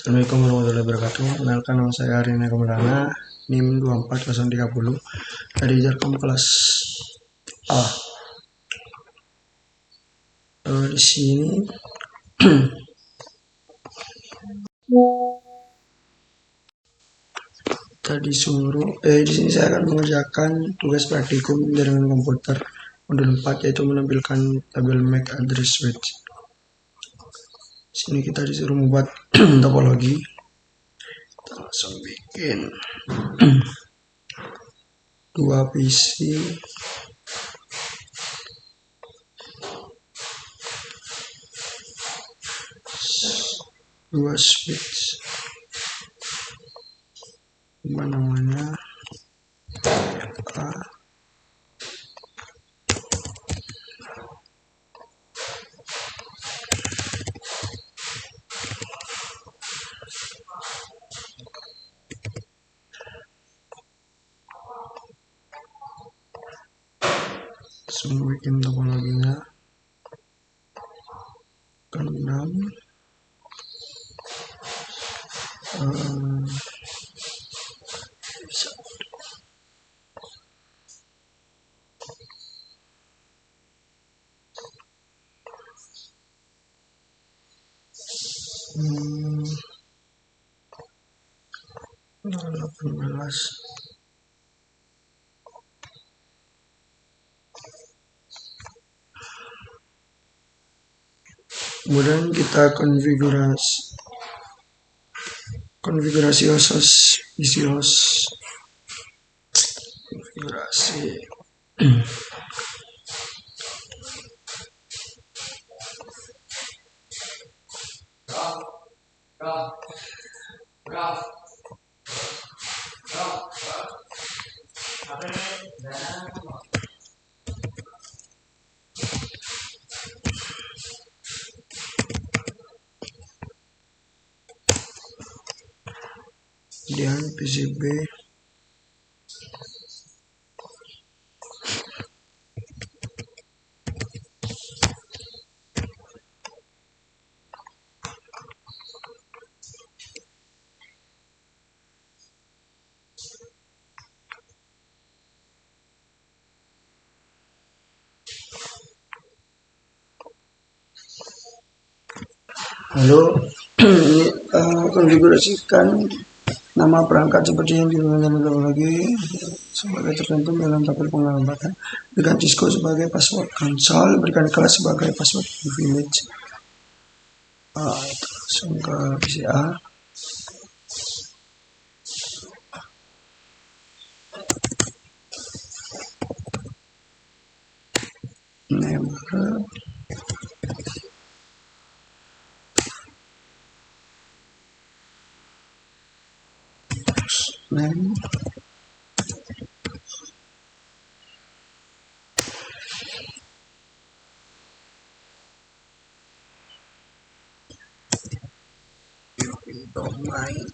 Assalamualaikum warahmatullahi wabarakatuh. Kenalkan, nama saya Arina Kemelana, NIM 24030 dari Jarkom kelas A. Di sini di sini saya akan mengerjakan tugas praktikum jaringan komputer modul 4, yaitu menampilkan tabel MAC address switch. Di sini kita disuruh membuat topologi. Kita langsung bikin dua PC, dua switch, apa namanya, A, langsung bikin topologinya ke 6. Hmm, 18. Kemudian kita konfigurasi isi host, konfigurasi. Kemudian PCB, lalu ini konfigurasikan nama perangkat seperti yang digunakan lagi sebagai tertentu dalam tabel pengamatan. Berikan Cisco sebagai password console, berikan kelas sebagai password privilege. Itu langsung ke PCA. Neighbor, name, domain,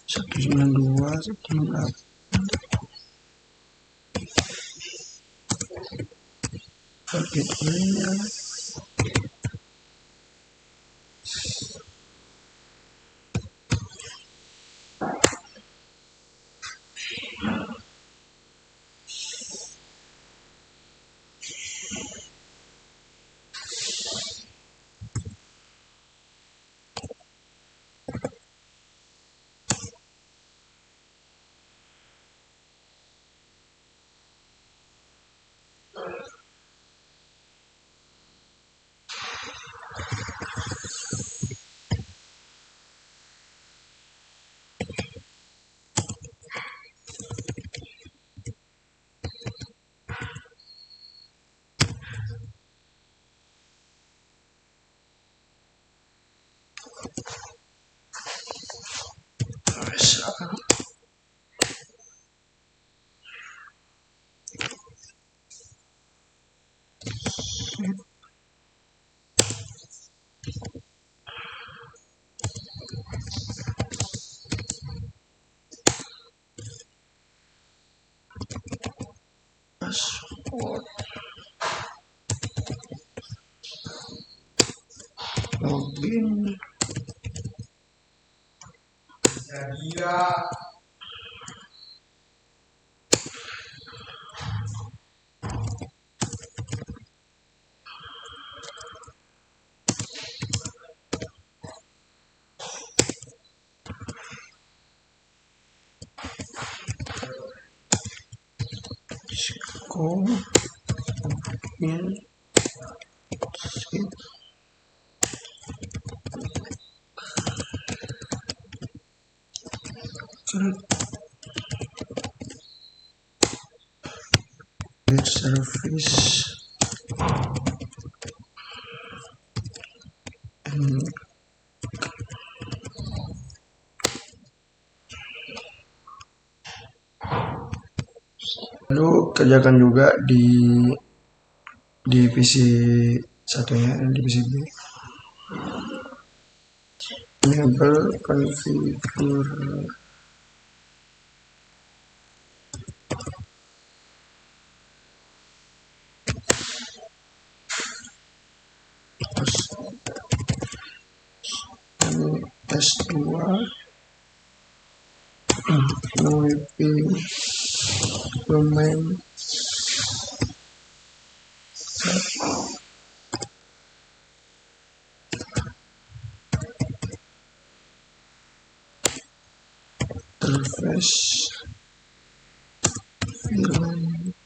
satu 92 198. Gateway-nya login. Go in service and lalu kerjakan juga di PC satunya, di PC B. Enable configure S2 no IP domain interface VLAN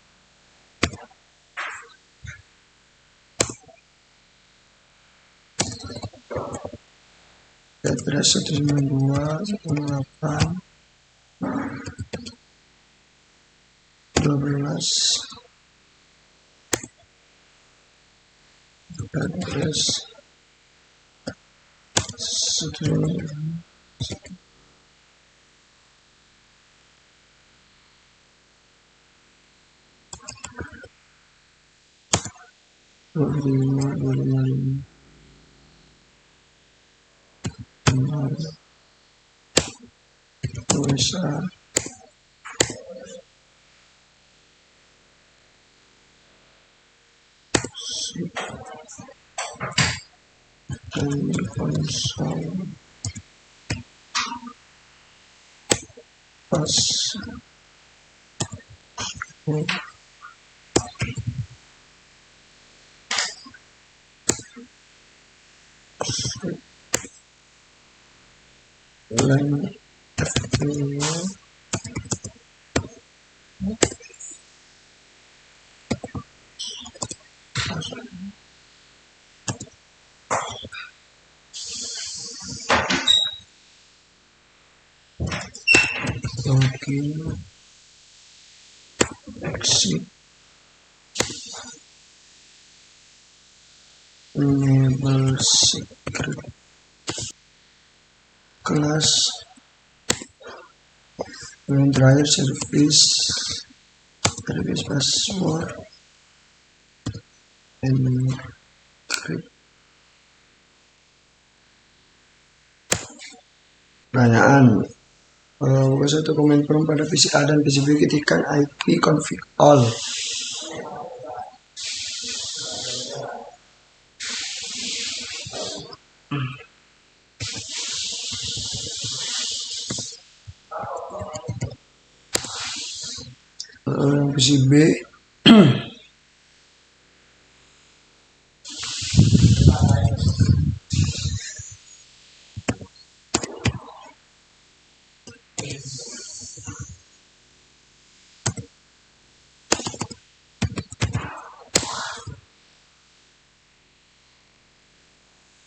address 192.168.12 address 25255 USA dan konsol pas lain login exit enable secret kelas yang terakhir service password encrypt. Pertanyaan, buka satu command prompt pada PC A dan PC B, ketikkan IP config all. PC B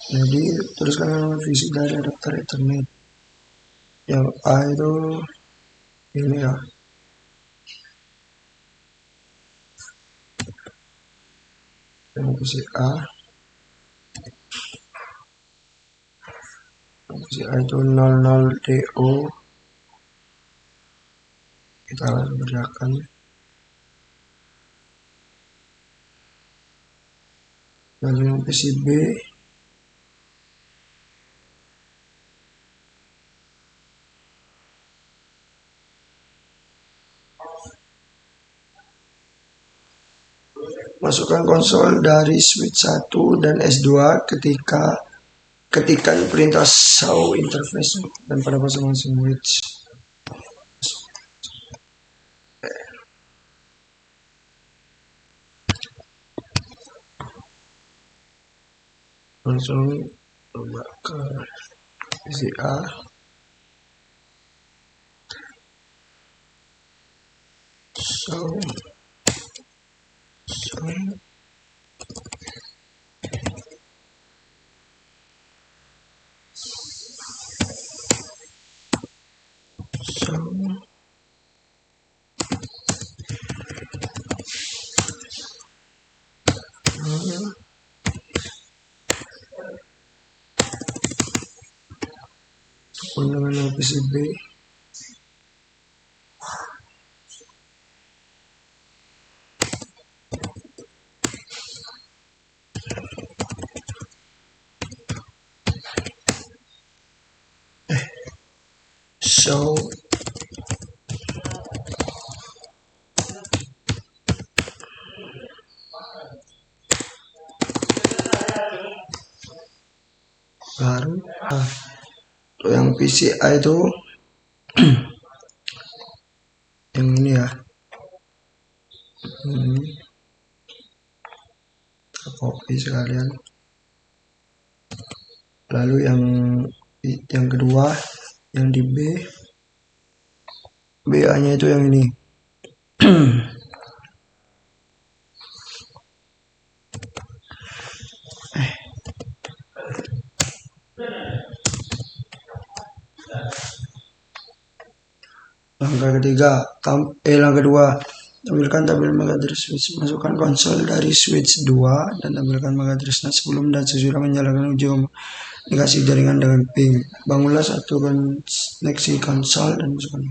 jadi tuliskan nama fisik dari adapter Ethernet. Yang A itu ini ya, yang PC A itu 00DO, kita kerjakan. Lalu yang PC B masukkan konsol dari switch 1 dan S2 ketikan perintah show interface dan pada masing-masing switch. Langsung coba ke VCA. Show dengan PCB. Show baru yang PCI itu yang ini ya, copy sekalian. Lalu yang kedua yang di BA nya itu yang ini. Langkah kedua, tampilkan tabel MAC address switch. Masukkan konsol dari switch 2 dan tampilkan MAC address sebelum dan sesudah menjalankan uji komunikasi jaringan dengan ping. Bangunlah satu koneksi konsol dan masukkan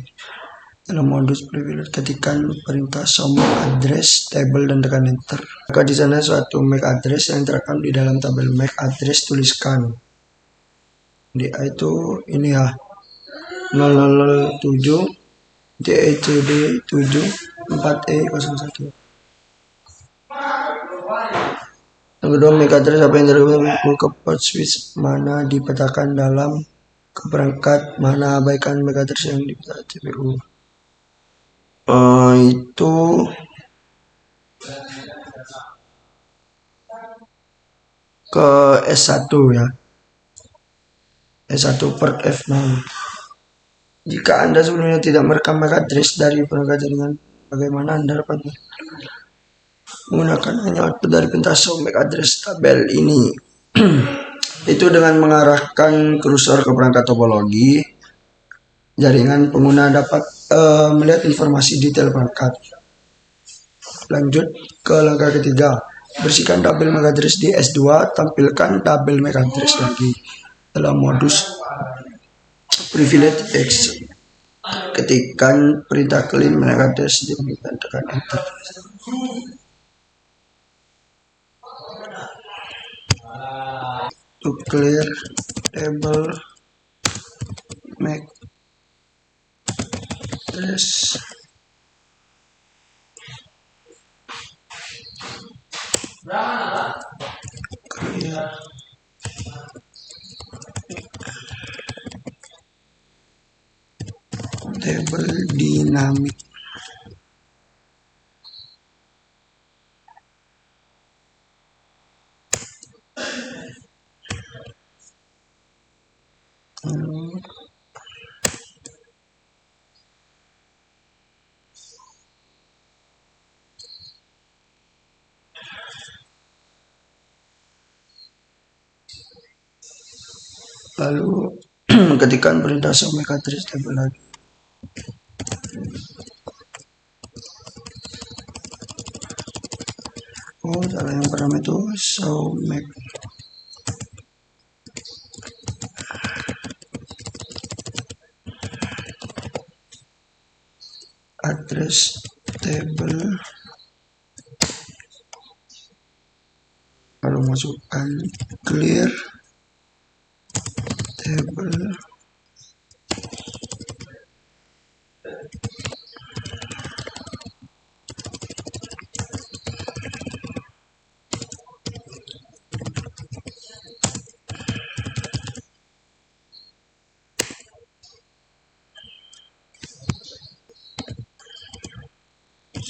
dalam modus privilege. Ketikkan perintah show MAC address table dan tekan enter. Maka di sana suatu MAC address yang terekam di dalam tabel MAC address, tuliskan di A itu ini ya, 0007 JECD 74E01. Yang kedua, MAC address apa yang terhubung ke port switch mana dipetakan dalam keperangkat, mana abaikan MAC address yang dipetakan CPU. Itu ke S1 ya, S1 port F0. Jika Anda sebelumnya tidak merekam MAC address dari perangkat jaringan, bagaimana Anda dapat menggunakan hanya output dari perintah show MAC address tabel ini? Itu dengan mengarahkan kursor ke perangkat topologi jaringan, pengguna dapat melihat informasi detail perangkat. Lanjut ke langkah ketiga, bersihkan tabel MAC address di S2, tampilkan tabel MAC address lagi dalam modus privilege X. Ketikkan perintah clean MAC address dan tekan enter. To clear table MAC address, clear table dynamic. Lalu ketikkan perintah show MAC address table lagi. Salah yang pertama itu show MAC address table, lalu masukkan clear table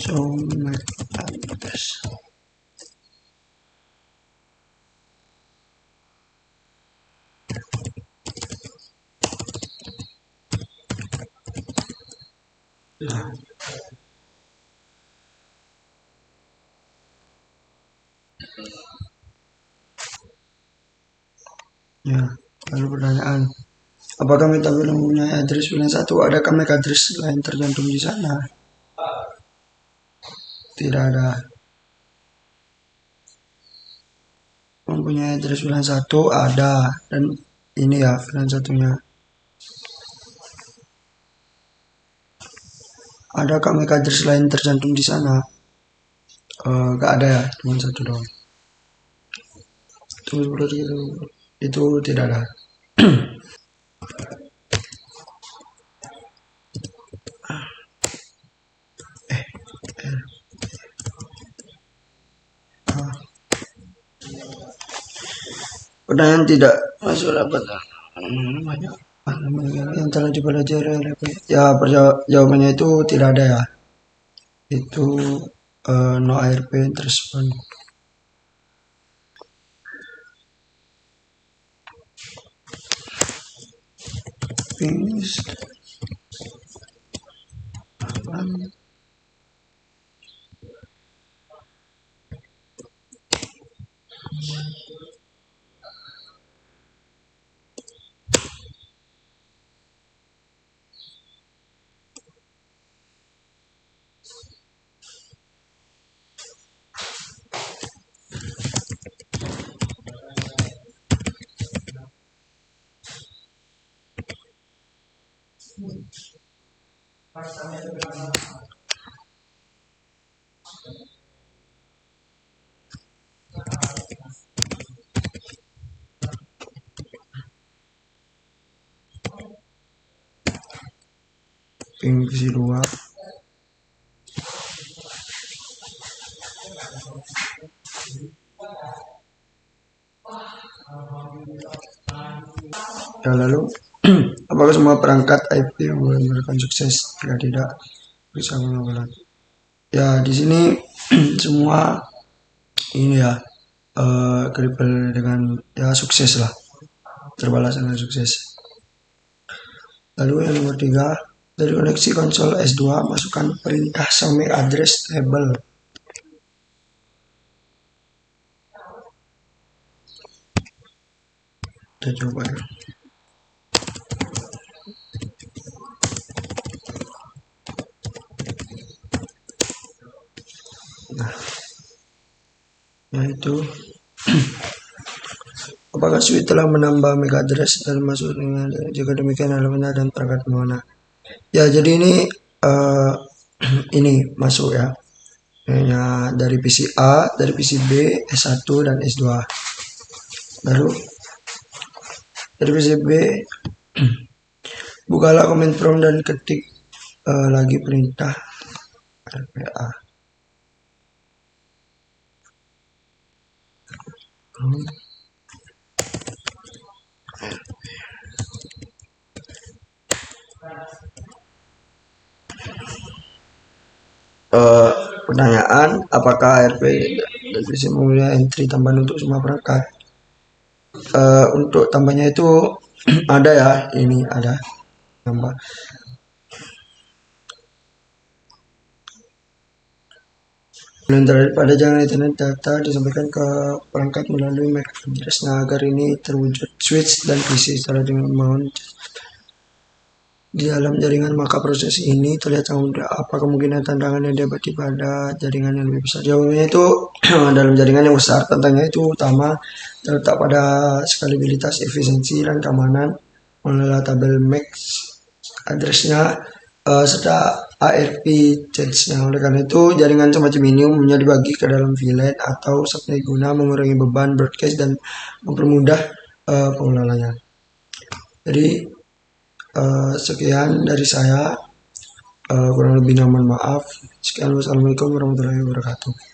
show MAC address. Nah, ya, lalu pertanyaan, apakah Metabil mempunyai address VLAN 1? Adakah MAC address lain tercantum di sana? Tidak ada. Mempunyai address VLAN 1 ada, dan ini ya VLAN satunya. Adakah MAC address lain tercantum di sana? Gak ada ya, cuma satu doang. Itu tidak ada. Pertanyaan tidak masuk rapat. Banyak yang telah dipelajari oleh ya, jawabannya itu tidak ada ya. Itu no ARP respond. Finish. Fungsi 2. Ya, lalu apakah semua perangkat IP menggunakan sukses? Jika tidak, bisa mengulang. Ya, di sini semua ini ya kripel dengan ya sukses lah, terbalas dengan sukses. Lalu yang nomor 3, dari koneksi konsol S2 masukkan perintah show MAC address table. Kita coba ya. Nah, yaitu apakah suite telah menambah MAC address dan masuk dengan jika demikian elemennya dan perangkat mana? Ya, jadi ini ini masuk ya. Hanya dari PC A, dari PC B, S1 dan S2. Lalu dari PC B bukalah command prompt dan ketik lagi perintah RPA. Pertanyaan, apakah ARP bisa mempunyai entry tambahan untuk semua perangkat? Untuk tambahnya itu ada ya, ini ada tambah. Pada jalan internet data disampaikan ke perangkat melalui MAC address. Nah, agar ini terwujud switch dan PC secara dengan mount di dalam jaringan, maka proses ini terlihat sangat mudah. Apa kemungkinan tantangan yang dihadapi pada jaringan yang lebih besar? Jawabannya itu dalam jaringan yang besar, tantangannya itu utama terletak pada skalabilitas, efisiensi, dan keamanan mengelola tabel MAC address-nya serta ARP change-nya. Oleh karena itu, jaringan semacam ini umumnya dibagi ke dalam VLAN atau subnet guna mengurangi beban broadcast dan mempermudah pengelolanya. Jadi sekian dari saya, kurang lebihnya mohon maaf. Sekian, wassalamualaikum warahmatullahi wabarakatuh.